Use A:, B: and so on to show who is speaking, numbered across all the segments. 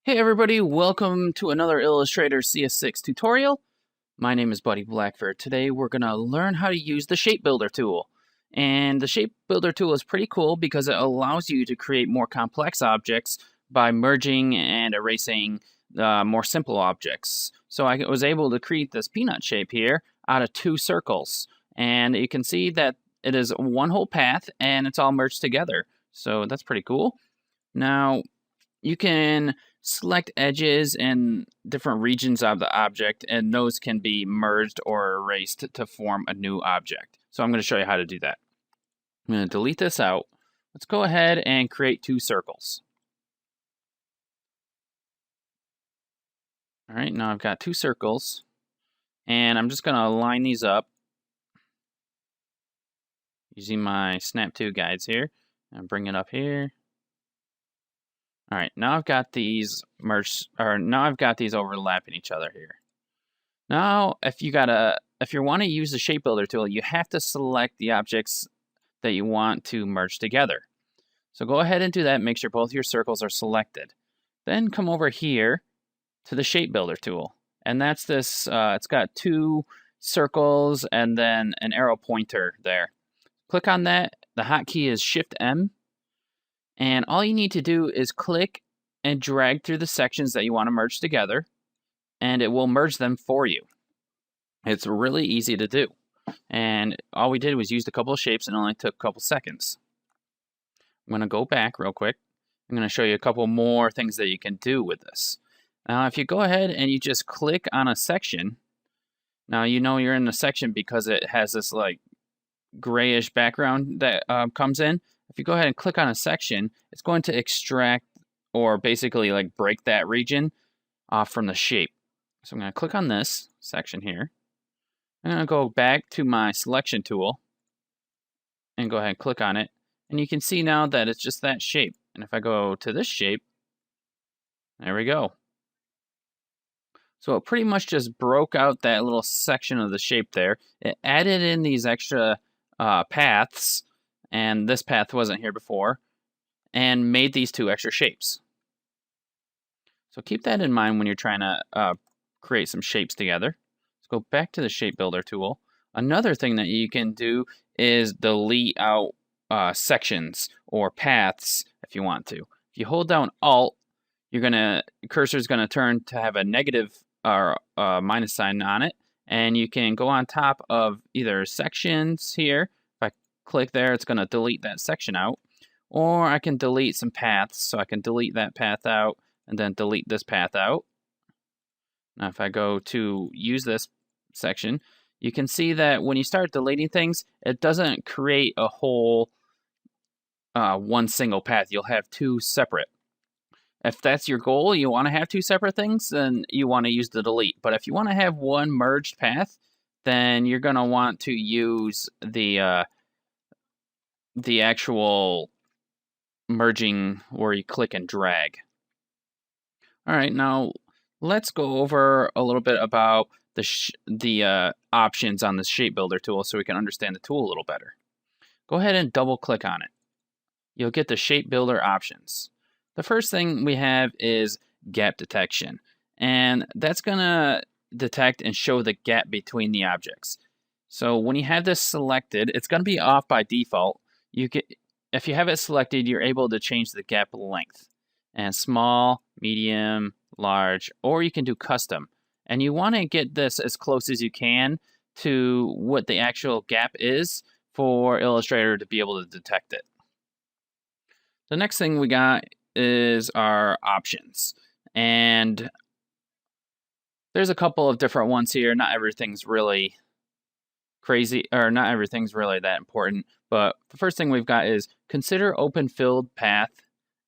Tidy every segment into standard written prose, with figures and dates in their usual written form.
A: Hey everybody, welcome to another Illustrator CS6 tutorial. My name is Buddy Blackford. Today we're going to learn how to use the Shape Builder tool. And the Shape Builder tool is pretty cool because it allows you to create more complex objects by merging and erasing more simple objects. So I was able to create this peanut shape here out of two circles. And you can see that it is one whole path and it's all merged together. So that's pretty cool. Now, you can select edges in different regions of the object, and those can be merged or erased to form a new object. So I'm going to show you how to do that. I'm going to delete this out. Let's go ahead and create two circles. All right, now I've got two circles, and I'm just going to line these up using my Snap 2 guides here, and bring it up here. All right, now I've got these merged, or now I've got these overlapping each other here. Now, if you want to use the Shape Builder tool, you have to select the objects that you want to merge together. So go ahead and do that. Make sure both your circles are selected. Then come over here to the Shape Builder tool, and that's this. It's got two circles and then an arrow pointer there. Click on that. The hotkey is Shift M. And all you need to do is click and drag through the sections that you want to merge together, and it will merge them for you. It's really easy to do. And all we did was use a couple of shapes and it only took a couple seconds. I'm going to go back real quick. I'm going to show you a couple more things that you can do with this. Now, if you go ahead and you just click on a section, now you know you're in a section because it has this like grayish background that comes in. If you go ahead and click on a section, it's going to extract or basically like break that region off from the shape. So I'm going to click on this section here. I'm going to go back to my selection tool and go ahead and click on it. And you can see now that it's just that shape. And if I go to this shape, there we go. So it pretty much just broke out that little section of the shape there. It added in these extra paths, and this path wasn't here before, and made these two extra shapes. So keep that in mind when you're trying to create some shapes together. Let's go back to the Shape Builder tool. Another thing that you can do is delete out sections or paths if you want to. If you hold down Alt, cursor is gonna turn to have a negative or minus sign on it, and you can go on top of either sections here. Click there, it's going to delete that section out, or I can delete some paths, so I can delete that path out and then delete this path out. Now if I go to use this section, you can see that when you start deleting things, it doesn't create a whole one single path. You'll have two separate. If that's your goal, you want to have two separate things, then you want to use the delete. But if you want to have one merged path, then you're going to want to use the actual merging where you click and drag. All right, now let's go over a little bit about the options on the Shape Builder tool so we can understand the tool a little better. Go ahead and double click on it. You'll get the Shape Builder options. The first thing we have is gap detection, and that's going to detect and show the gap between the objects. So when you have this selected, it's going to be off by default. If you have it selected, you're able to change the gap length, and small, medium, large, or you can do custom. And you want to get this as close as you can to what the actual gap is for Illustrator to be able to detect it. The next thing we got is our options, and there's a couple of different ones here. Not everything's really crazy, or not everything's really that important, but the first thing we've got is consider open filled path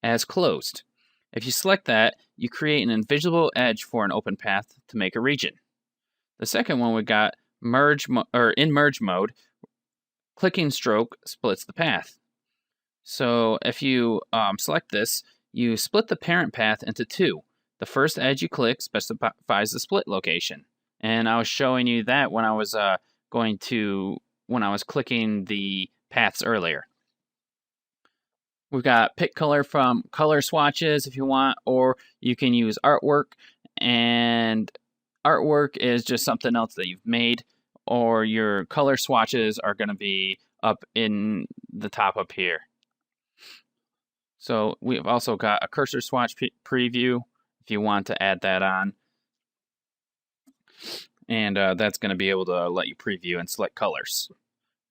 A: as closed. If you select that, you create an invisible edge for an open path to make a region. The second one we got in merge mode, clicking stroke splits the path. So if you select this, you split the parent path into two. The first edge you click specifies the split location, and I was showing you that when I was clicking the paths earlier. We've got pick color from color swatches if you want, or you can use artwork, and artwork is just something else that you've made, or your color swatches are going to be up in the top up here. So we've also got a cursor swatch preview if you want to add that on. And that's going to be able to let you preview and select colors.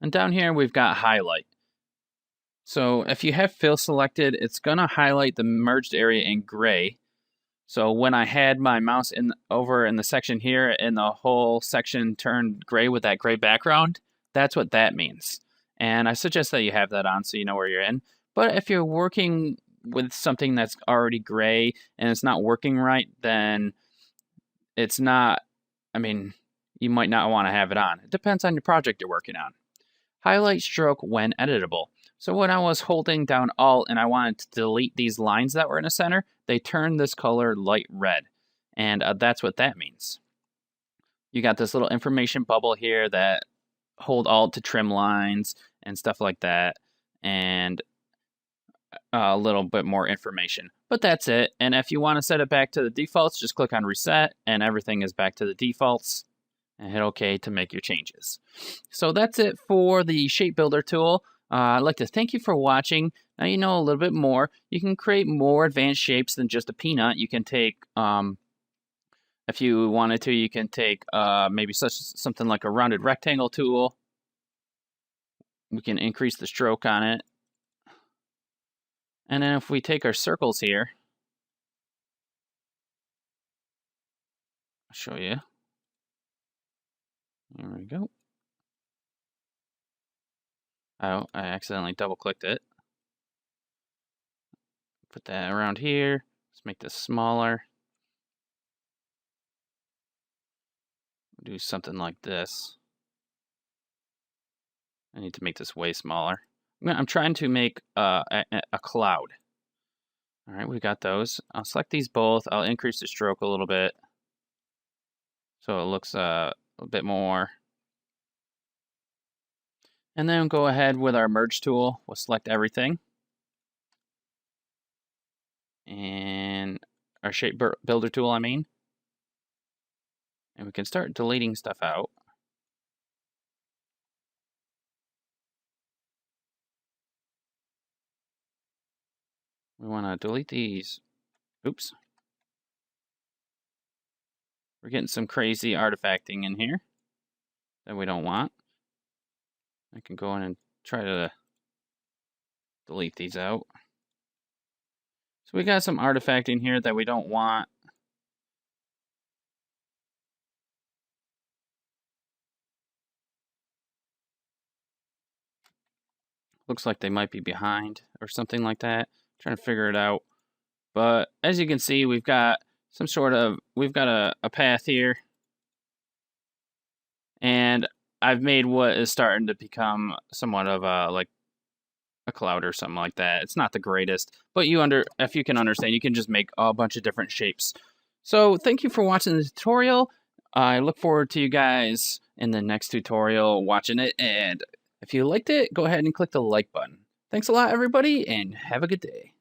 A: And down here we've got highlight. So if you have fill selected, it's going to highlight the merged area in gray. So when I had my mouse over in the section here and the whole section turned gray with that gray background, that's what that means. And I suggest that you have that on so you know where you're in. But if you're working with something that's already gray and it's not working right, then it's not, you might not want to have it on. It depends on your project you're working on. Highlight stroke when editable. So when I was holding down Alt and I wanted to delete these lines that were in the center, they turned this color light red. And that's what that means. You got this little information bubble here that hold Alt to trim lines and stuff like that. And a little bit more information. But that's it. And if you want to set it back to the defaults, just click on Reset and everything is back to the defaults. And hit OK to make your changes. So that's it for the Shape Builder tool. I'd like to thank you for watching. Now you know a little bit more. You can create more advanced shapes than just a peanut. You can take, if you wanted to, you can take maybe something like a rounded rectangle tool. We can increase the stroke on it. And then if we take our circles here, I'll show you. There we go. Oh, I accidentally double-clicked it. Put that around here. Let's make this smaller. Do something like this. I need to make this way smaller. I'm trying to make a cloud. All right, we got those. I'll select these both. I'll increase the stroke a little bit so it looks a bit more. And then go ahead with our merge tool. We'll select everything. And our shape builder tool, And we can start deleting stuff out. We want to delete these. Oops. We're getting some crazy artifacting in here that we don't want. I can go in and try to delete these out. So we got some artifact in here that we don't want. Looks like they might be behind or something like that. Trying to figure it out. But as you can see, we've got a path here. And I've made what is starting to become somewhat of like a cloud or something like that. It's not the greatest, but if you can understand, you can just make a bunch of different shapes. So thank you for watching the tutorial. I look forward to you guys in the next tutorial watching it. And if you liked it, go ahead and click the like button. Thanks a lot, everybody, and have a good day.